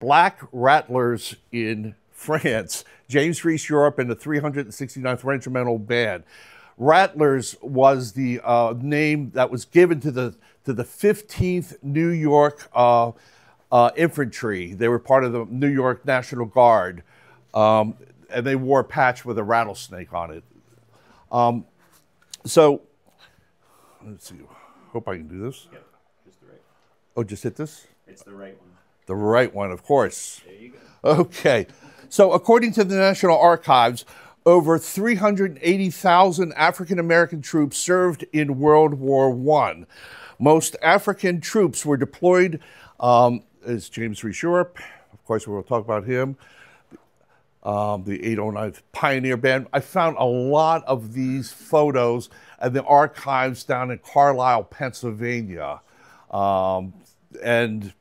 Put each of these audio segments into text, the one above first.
Black Rattlers in France, James Reese Europe and the 369th Regimental Band. Rattlers was the name that was given to the 15th New York Infantry. They were part of the New York National Guard, and they wore a patch with a rattlesnake on it. So, let's see. Hope I can do this. Yep, just the right. Oh, just hit this? It's the right one. The right one, of course. There you go. Okay. So, according to the National Archives, over 380,000 African American troops served in World War I. Most African troops were deployed as James Reese Europe. Of course, we will talk about him. The 809th Pioneer Band. I found a lot of these photos at the archives down in Carlisle, Pennsylvania, and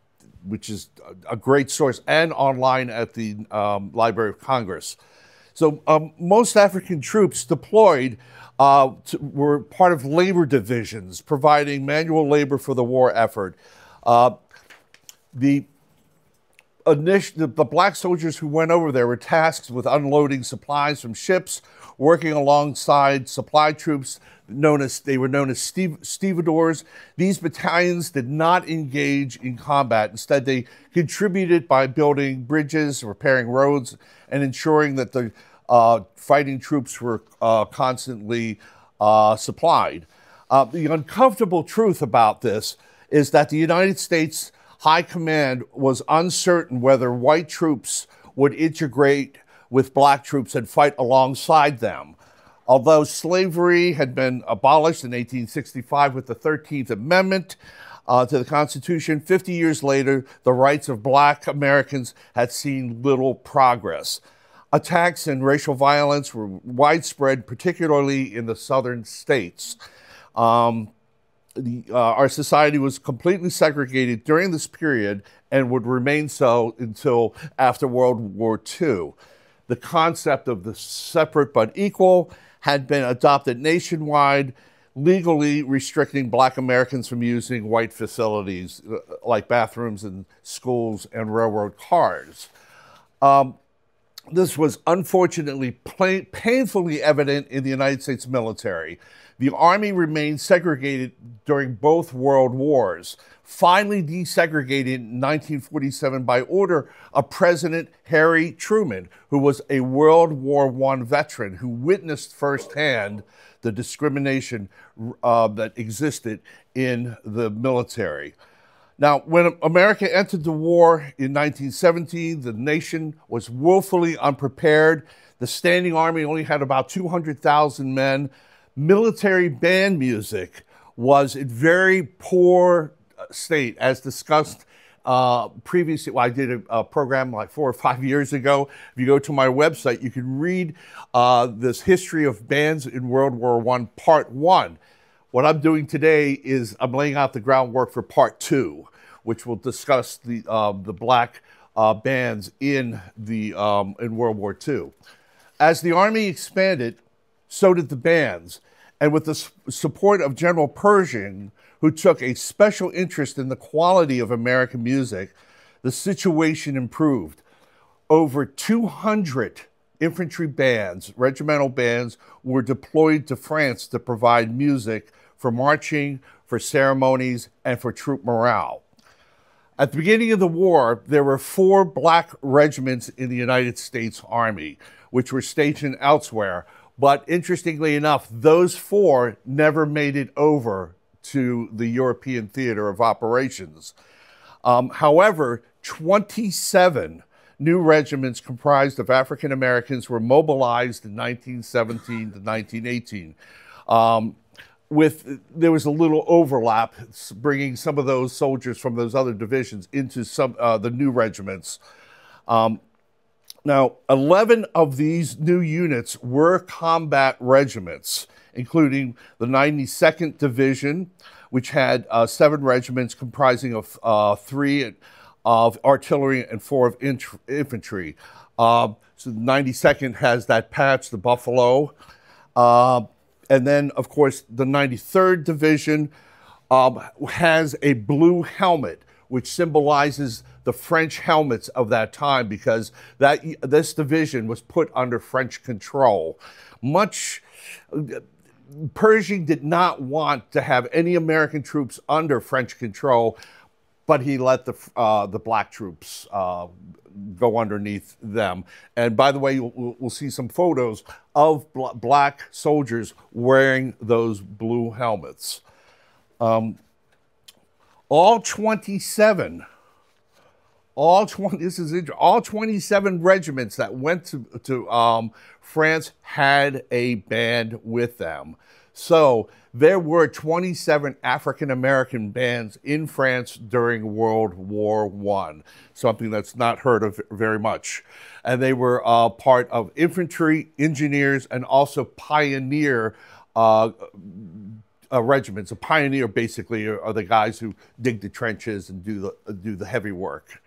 which is a great source, and online at the Library of Congress. So most African troops deployed were part of labor divisions, providing manual labor for the war effort. The black soldiers who went over there were tasked with unloading supplies from ships, working alongside supply troops they were known as stevedores. These battalions did not engage in combat. Instead, they contributed by building bridges, repairing roads, and ensuring that the fighting troops were constantly supplied. The uncomfortable truth about this is that the United States High Command was uncertain whether white troops would integrate with black troops and fight alongside them. Although slavery had been abolished in 1865 with the 13th Amendment to the Constitution, 50 years later, the rights of black Americans had seen little progress. Attacks and racial violence were widespread, particularly in the southern states. Our society was completely segregated during this period and would remain so until after World War II. The concept of the separate but equal had been adopted nationwide, legally restricting black Americans from using white facilities like bathrooms and schools and railroad cars. This was unfortunately painfully evident in the United States military. The Army remained segregated during both world wars, finally desegregated in 1947 by order of President Harry Truman, who was a World War I veteran who witnessed firsthand the discrimination that existed in the military. Now, when America entered the war in 1917, the nation was woefully unprepared. The standing army only had about 200,000 men. Military band music was in very poor state, as discussed previously. Well, I did a program like 4 or 5 years ago. If you go to my website, you can read this history of bands in World War I, Part 1. What I'm doing today is I'm laying out the groundwork for Part 2, which will discuss the black bands in World War II. As the Army expanded, so did the bands. And with the support of General Pershing, who took a special interest in the quality of American music, the situation improved. Over 200 infantry bands, regimental bands, were deployed to France to provide music for marching, for ceremonies, and for troop morale. At the beginning of the war, there were 4 black regiments in the United States Army, which were stationed elsewhere. But interestingly enough, those 4 never made it over to the European theater of operations. However, 27 new regiments comprised of African Americans were mobilized in 1917 to 1918. There was a little overlap, bringing some of those soldiers from those other divisions into the new regiments. Now, 11 of these new units were combat regiments, including the 92nd Division, which had 7 regiments comprising of 3 of artillery and 4 of infantry. So the 92nd has that patch, the buffalo. And then, of course, the 93rd Division has a blue helmet, which symbolizes the French helmets of that time, because this division was put under French control. Pershing did not want to have any American troops under French control, but he let the black troops go underneath them. And by the way, we'll see some photos of black soldiers wearing those blue helmets. All 27 regiments that went to France had a band with them. So there were 27 African-American bands in France during World War I, something that's not heard of very much. And they were part of infantry, engineers, and also pioneer regiments. A pioneer basically are the guys who dig the trenches and do the heavy work.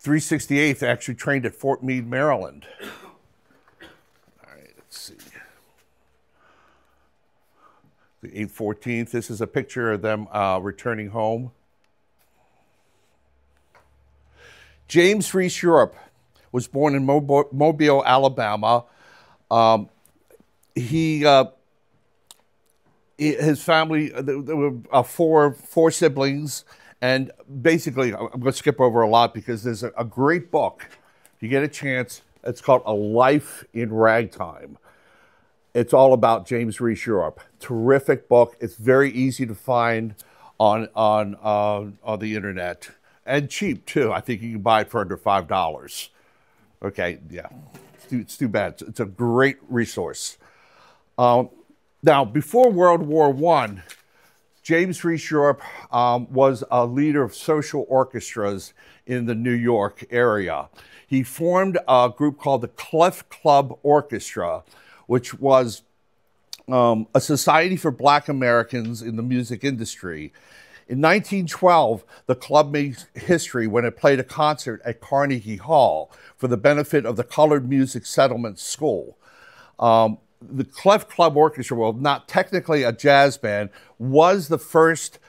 368th actually trained at Fort Meade, Maryland. All right, let's see. The 814th, this is a picture of them returning home. James Reese Europe was born in Mobile, Alabama. His family, there were four siblings, and basically, I'm going to skip over a lot because there's a great book, if you get a chance, it's called A Life in Ragtime. It's all about James Reese Europe. Terrific book. It's very easy to find on the internet, and cheap too. I think you can buy it for under $5. Okay, yeah, it's too bad. It's a great resource. Now, before World War I, James Reese Europe was a leader of social orchestras in the New York area. He formed a group called the Clef Club Orchestra, which was a society for Black Americans in the music industry. In 1912, the club made history when it played a concert at Carnegie Hall for the benefit of the Colored Music Settlement School. The Clef Club Orchestra, well, not technically a jazz band, was the first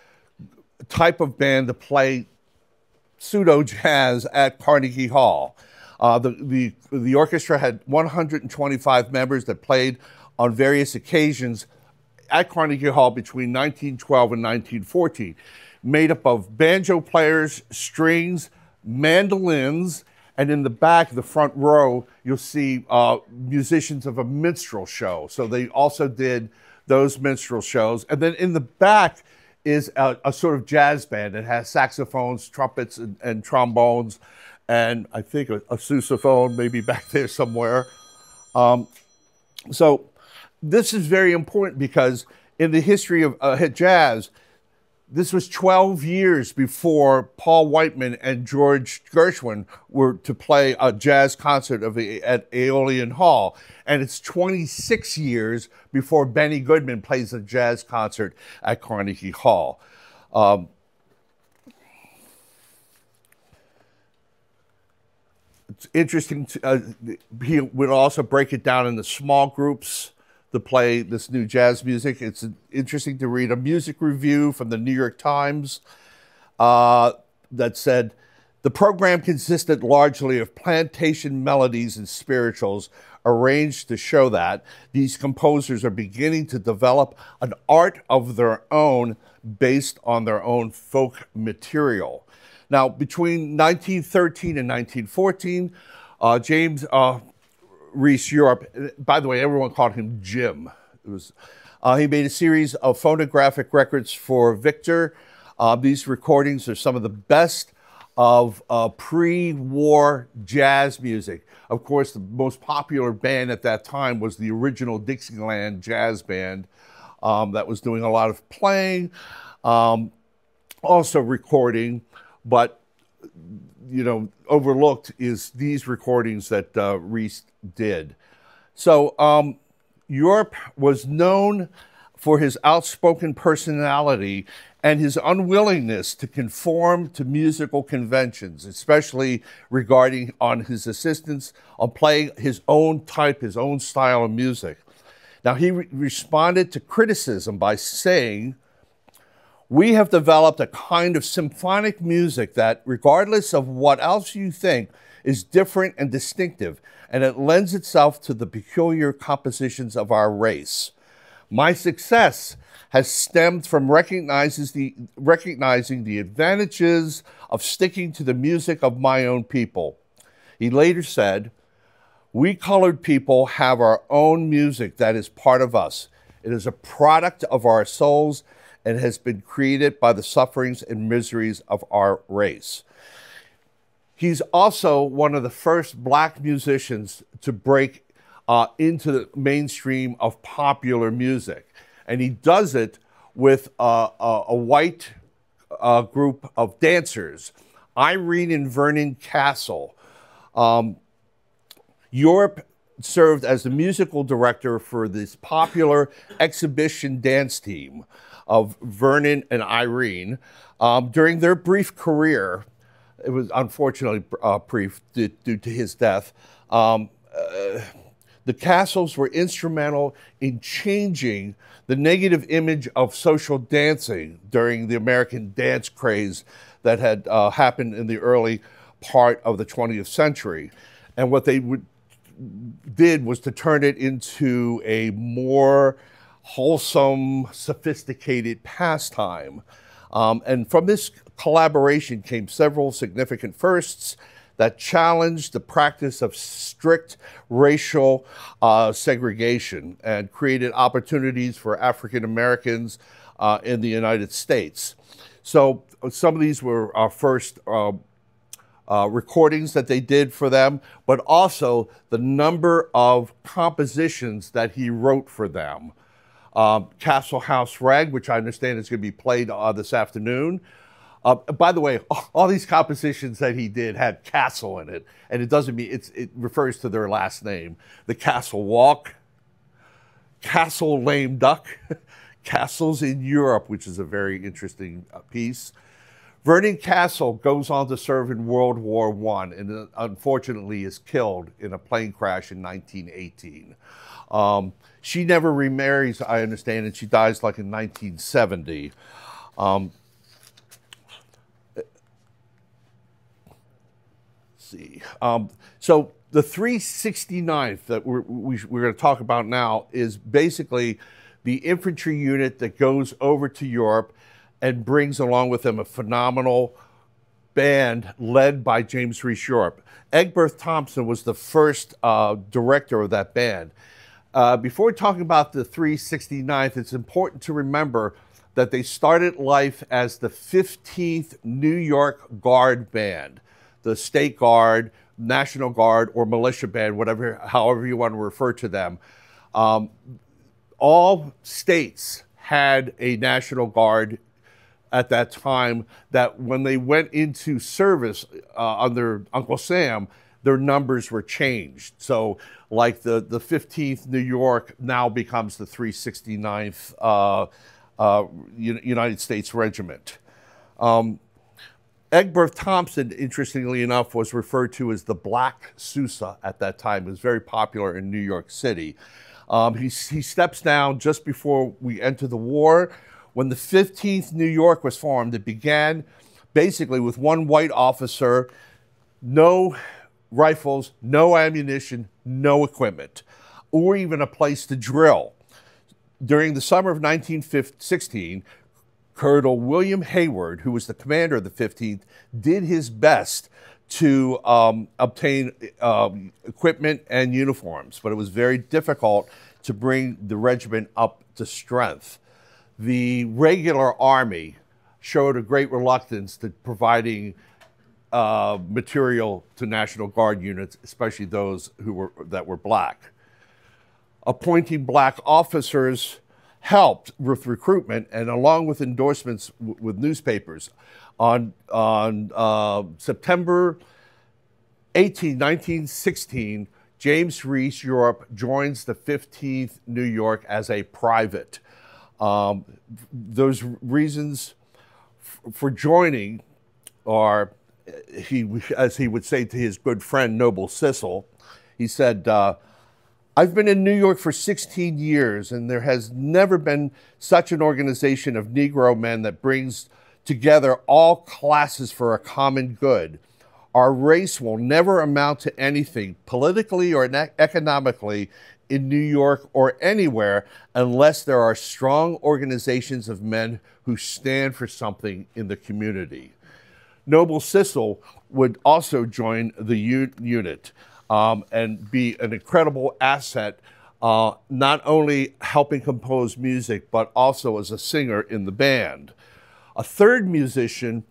type of band to play pseudo-jazz at Carnegie Hall. The orchestra had 125 members that played on various occasions at Carnegie Hall between 1912 and 1914, made up of banjo players, strings, mandolins, and in the back, the front row, you'll see musicians of a minstrel show. So they also did those minstrel shows. And then in the back is a sort of jazz band. It has saxophones, trumpets, and trombones, and I think a sousaphone maybe back there somewhere. So this is very important because in the history of jazz, this was 12 years before Paul Whiteman and George Gershwin were to play a jazz concert at Aeolian Hall. And it's 26 years before Benny Goodman plays a jazz concert at Carnegie Hall. It's interesting. He would also break it down into small groups to play this new jazz music. It's interesting to read a music review from the New York Times that said, the program consisted largely of plantation melodies and spirituals arranged to show that these composers are beginning to develop an art of their own based on their own folk material. Now, between 1913 and 1914, James Reese Europe, by the way, everyone called him Jim. He made a series of phonographic records for Victor. These recordings are some of the best of pre-war jazz music. Of course, the most popular band at that time was the original Dixieland Jazz Band that was doing a lot of playing, also recording, but overlooked is these recordings that Reese did. So Europe was known for his outspoken personality and his unwillingness to conform to musical conventions, especially regarding on his insistence on playing his own type, his own style of music. Now, he responded to criticism by saying, "We have developed a kind of symphonic music that, regardless of what else you think, is different and distinctive, and it lends itself to the peculiar compositions of our race. My success has stemmed from recognizing the advantages of sticking to the music of my own people." He later said, "We colored people have our own music that is part of us. It is a product of our souls and has been created by the sufferings and miseries of our race." He's also one of the first black musicians to break into the mainstream of popular music. And he does it with a white group of dancers, Irene and Vernon Castle. Europe served as the musical director for this popular exhibition dance team of Vernon and Irene. During their brief career, it was unfortunately brief due to his death, the Castles were instrumental in changing the negative image of social dancing during the American dance craze that had happened in the early part of the 20th century. And what they did was to turn it into a more wholesome, sophisticated pastime. And from this collaboration came several significant firsts that challenged the practice of strict racial segregation and created opportunities for African Americans in the United States. So some of these were our first recordings that they did for them, but also the number of compositions that he wrote for them. Castle House Rag, which I understand is going to be played this afternoon. By the way, all these compositions that he did had Castle in it, and it doesn't mean it refers to their last name. The Castle Walk, Castle Lame Duck, Castles in Europe, which is a very interesting piece. Vernon Castle goes on to serve in World War I and unfortunately is killed in a plane crash in 1918. She never remarries, I understand, and she dies like in 1970. So the 369th that we're going to talk about now is basically the infantry unit that goes over to Europe and brings along with them a phenomenal band led by James Reese Europe. Egbert Thompson was the first director of that band. Before talking about the 369th, it's important to remember that they started life as the 15th New York Guard Band, the State Guard, National Guard, or militia band, however you want to refer to them. All states had a National Guard at that time that when they went into service under Uncle Sam, their numbers were changed. So like the 15th New York now becomes the 369th United States Regiment. Egbert Thompson, interestingly enough, was referred to as the Black Sousa at that time. It was very popular in New York City. He steps down just before we enter the war. When the 15th New York was formed, it began basically with one white officer, no rifles, no ammunition, no equipment, or even a place to drill. During the summer of 1916, Colonel William Hayward, who was the commander of the 15th, did his best to obtain equipment and uniforms, but it was very difficult to bring the regiment up to strength. The regular army showed a great reluctance to providing material to National Guard units, especially those that were black. Appointing black officers helped with recruitment, and along with endorsements with newspapers. On September 18, 1916, James Reese Europe joins the 15th New York as a private. Those reasons for joining are, as he would say to his good friend Noble Sissel, he said, I've been in New York for 16 years, and there has never been such an organization of Negro men that brings together all classes for a common good. Our race will never amount to anything, politically or economically, in New York or anywhere, unless there are strong organizations of men who stand for something in the community. Noble Sissle would also join the unit and be an incredible asset, not only helping compose music, but also as a singer in the band. A third musician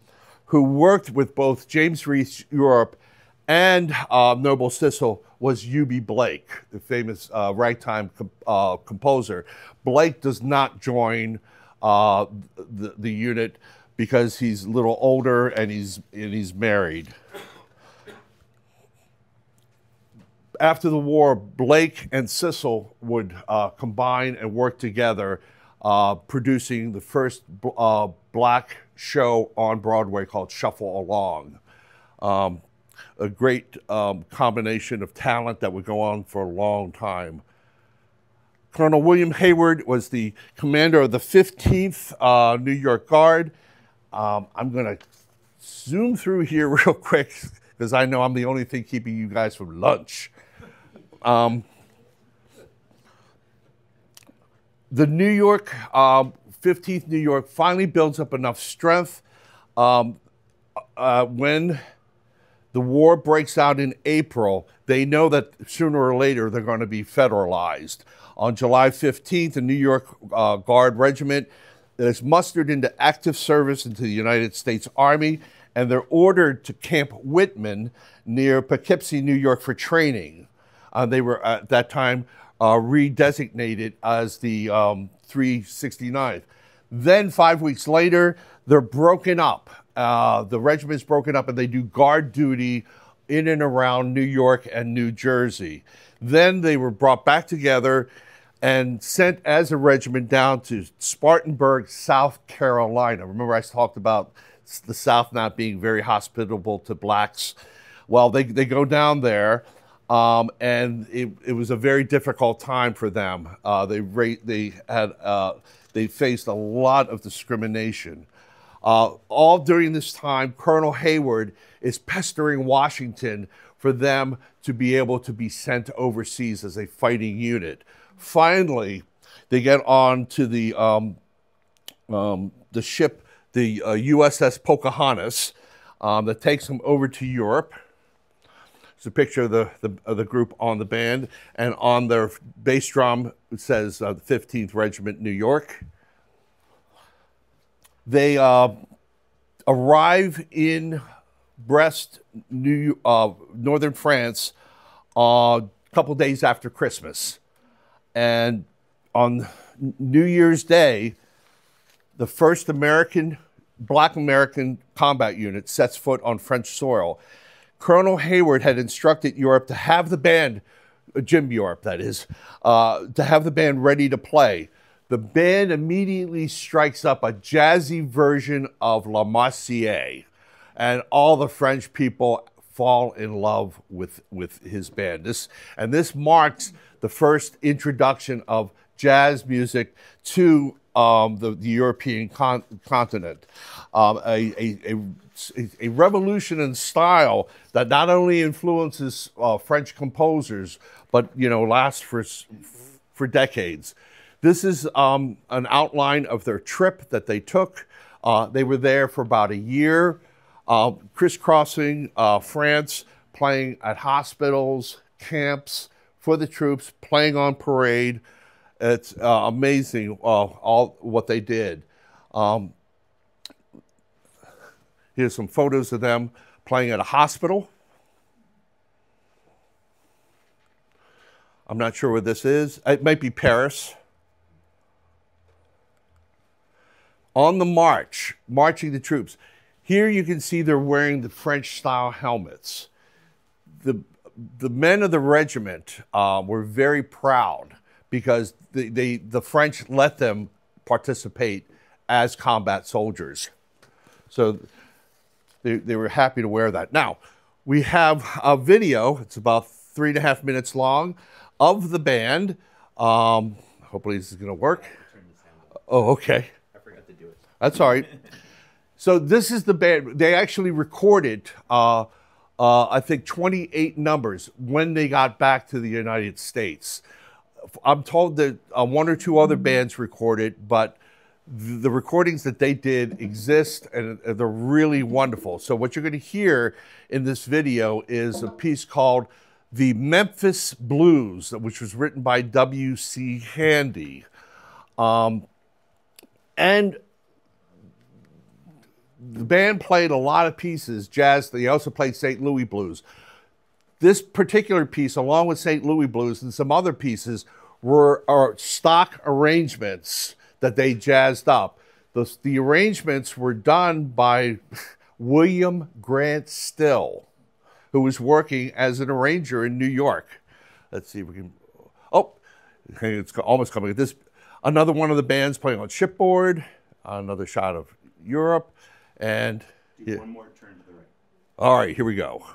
who worked with both James Reese Europe and Noble Sissle was U.B. Blake, the famous ragtime composer. Blake does not join the unit because he's a little older and he's married. After the war, Blake and Sissle would combine and work together, producing the first black show on Broadway called Shuffle Along. A great combination of talent that would go on for a long time. Colonel William Hayward was the commander of the 15th New York Guard. I'm going to zoom through here real quick because I know I'm the only thing keeping you guys from lunch. The New York, 15th New York finally builds up enough strength when the war breaks out in April. They know that sooner or later they're going to be federalized. On July 15th, the New York Guard Regiment is mustered into active service into the United States Army, and they're ordered to Camp Whitman near Poughkeepsie, New York for training. They were at that time redesignated as the 369th. Then 5 weeks later, they're broken up. The regiment's broken up and they do guard duty in and around New York and New Jersey. Then they were brought back together and sent as a regiment down to Spartanburg, South Carolina. Remember I talked about the South not being very hospitable to blacks? Well, they go down there. And it was a very difficult time for them. They faced a lot of discrimination. All during this time, Colonel Hayward is pestering Washington for them to be able to be sent overseas as a fighting unit. Finally, they get on to the ship, the USS Pocahontas, that takes them over to Europe. It's a picture of the group on the band, and on their bass drum it says the 15th Regiment, New York. They arrive in Brest, northern France, a couple days after Christmas. And on New Year's Day, the first Black American combat unit sets foot on French soil. Colonel Hayward had instructed Europe to have the band, Jim Europe that is, to have the band ready to play. The band immediately strikes up a jazzy version of La Marseillaise, and all the French people fall in love with his band. This marks the first introduction of jazz music to the European continent. A revolution in style that not only influences French composers, but lasts for decades. This is an outline of their trip that they took. They were there for about a year, crisscrossing France, playing at hospitals, camps for the troops, playing on parade. It's amazing all what they did. Here's some photos of them playing at a hospital. I'm not sure where this is. It might be Paris. On the march, marching the troops. Here you can see they're wearing the French-style helmets. The men of the regiment were very proud because the French let them participate as combat soldiers. So they were happy to wear that. Now, we have a video. It's about 3.5 minutes long of the band. Hopefully this is going to work. Oh, okay. I forgot to do it. That's all right. So this is the band. They actually recorded, I think, 28 numbers when they got back to the United States. I'm told that one or two other bands recorded, but the recordings that they did exist, and they're really wonderful. So what you're going to hear in this video is a piece called The Memphis Blues, which was written by W.C. Handy. And the band played a lot of pieces, jazz. They also played St. Louis blues. This particular piece, along with St. Louis blues and some other pieces, are stock arrangements that they jazzed up. The arrangements were done by William Grant Still, who was working as an arranger in New York. Let's see if we can. Oh, okay, it's almost coming. This another one of the bands playing on Shipboard. Another shot of Europe, and Do one more turn to the right. All right, here we go.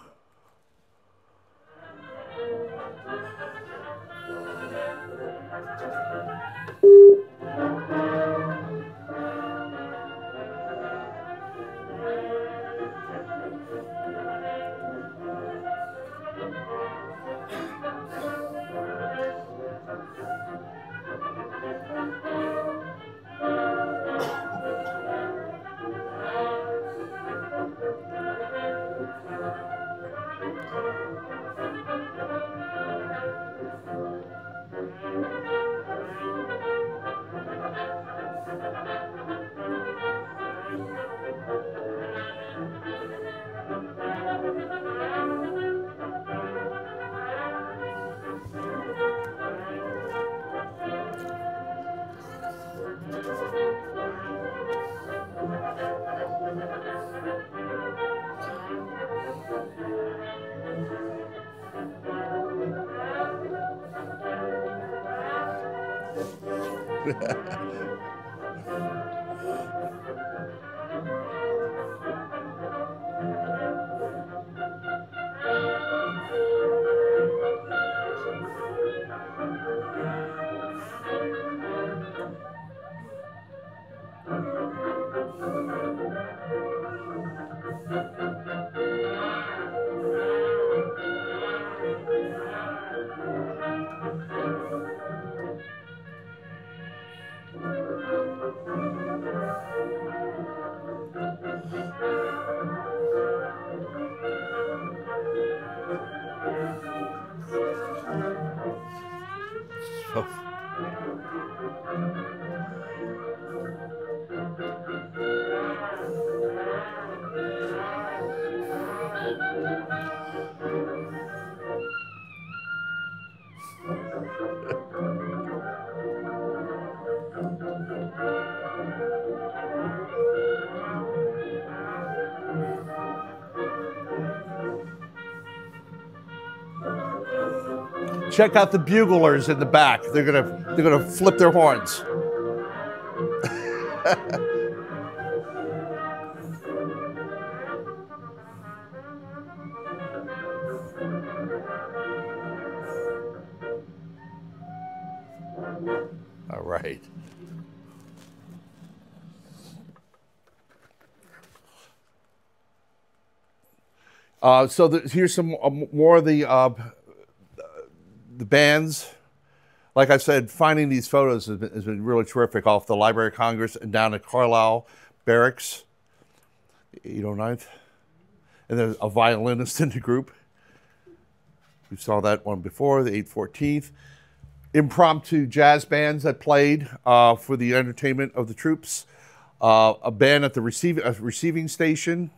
Check out the buglers in the back. They're gonna flip their horns. All right. Here's some more of the bands. Like I said, finding these photos has been really terrific off the Library of Congress and down at Carlisle Barracks, 809th. And there's a violinist in the group. We saw that one before, the 814th. Impromptu jazz bands that played for the entertainment of the troops. A band at the receiving station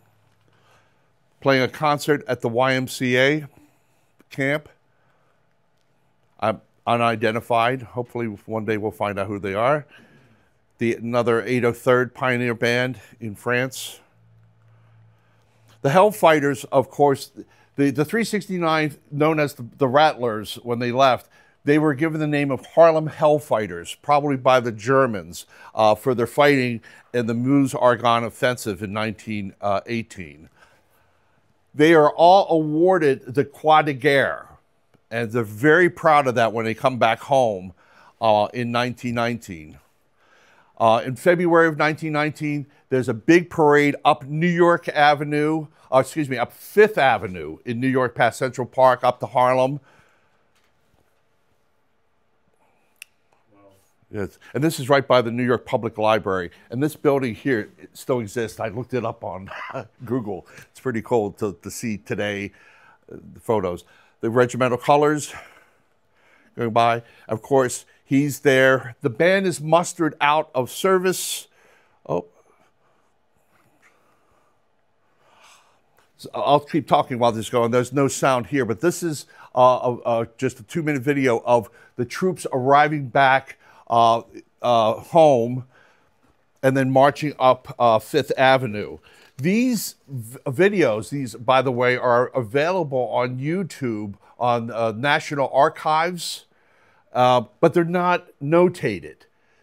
playing a concert at the YMCA camp. Unidentified. Hopefully one day we'll find out who they are. Another 803rd Pioneer Band in France. The Hellfighters, of course, the 369th, known as the Rattlers, when they left, they were given the name of Harlem Hellfighters, probably by the Germans, for their fighting in the Meuse-Argonne Offensive in 1918. They are all awarded the Croix de Guerre. And they're very proud of that when they come back home in 1919. In February of 1919, there's a big parade up New York Avenue, up Fifth Avenue in New York past Central Park, up to Harlem. Yes. And this is right by the New York Public Library. And this building here, it still exists. I looked it up on Google. It's pretty cool to see today, the photos. The regimental colors going by. Of course, he's there. The band is mustered out of service. Oh. So I'll keep talking while this is going. There's no sound here, but this is just a 2-minute video of the troops arriving back home and then marching up Fifth Avenue. These videos, by the way, are available on YouTube on National Archives, but they're not notated.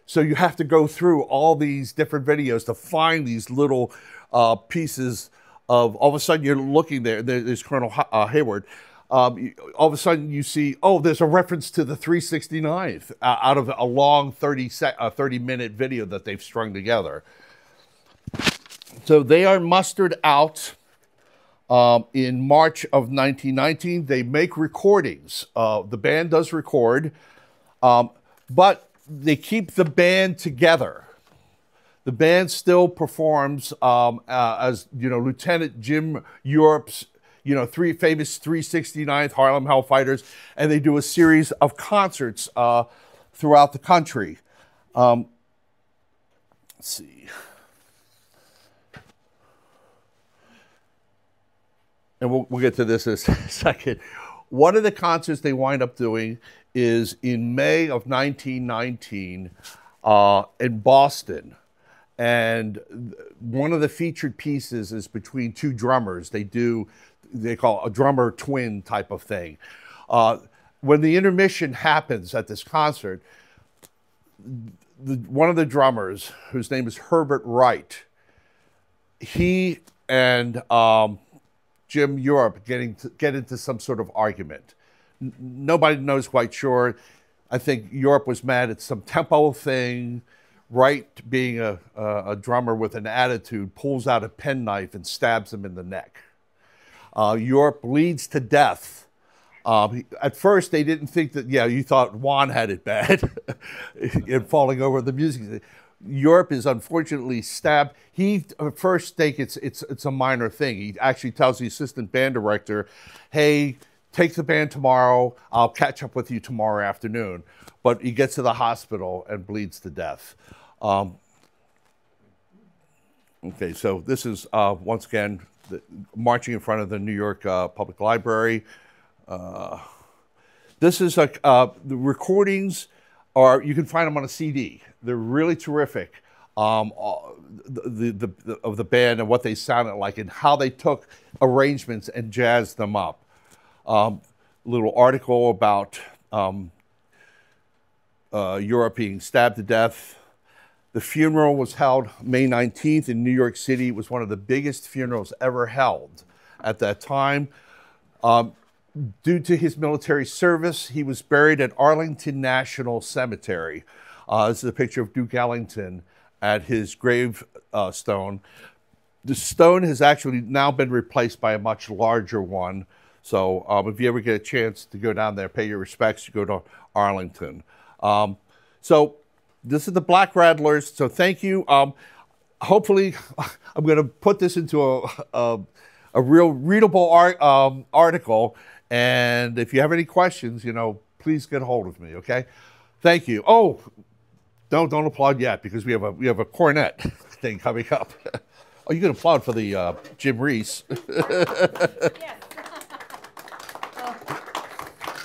So you have to go through all these different videos to find these little pieces of, all of a sudden you're looking there's Colonel Hayward. All of a sudden you see, oh, there's a reference to the 369th out of a long 30-minute video that they've strung together. So they are mustered out in March of 1919. They make recordings. The band does record, but they keep the band together. The band still performs as, Lieutenant Jim Europe's, famous 369th Harlem Hellfighters, and they do a series of concerts throughout the country. Let's see. And we'll get to this in a second. One of the concerts they wind up doing is in May of 1919 in Boston. And one of the featured pieces is between two drummers. They call a drummer twin type of thing. When the intermission happens at this concert, one of the drummers, whose name is Herbert Wright, he and Jim Europe get into some sort of argument. Nobody knows quite sure. I think Europe was mad at some tempo thing. Wright, being a drummer with an attitude, pulls out a penknife and stabs him in the neck. Europe bleeds to death. At first, they didn't think that, you thought Juan had it bad in falling over the music. Europe is unfortunately stabbed. He at first thinks it's a minor thing. He actually tells the assistant band director, hey, take the band tomorrow. I'll catch up with you tomorrow afternoon. But he gets to the hospital and bleeds to death. Okay, so this is, once again, marching in front of the New York Public Library. This is the recordings you can find them on a CD. They're really terrific of the band and what they sounded like and how they took arrangements and jazzed them up. Little article about Europe being stabbed to death. The funeral was held May 19th in New York City. It was one of the biggest funerals ever held at that time. Due to his military service, he was buried at Arlington National Cemetery. This is a picture of Duke Ellington at his gravestone. The stone has actually now been replaced by a much larger one. So if you ever get a chance to go down there, pay your respects, you go to Arlington. So this is the Black Rattlers. So thank you. Hopefully, I'm going to put this into a real readable article. And if you have any questions, please get a hold of me. Okay. Thank you. Oh, don't applaud yet because we have a cornet thing coming up. Oh, you can applaud for the Jim Reese. Yes.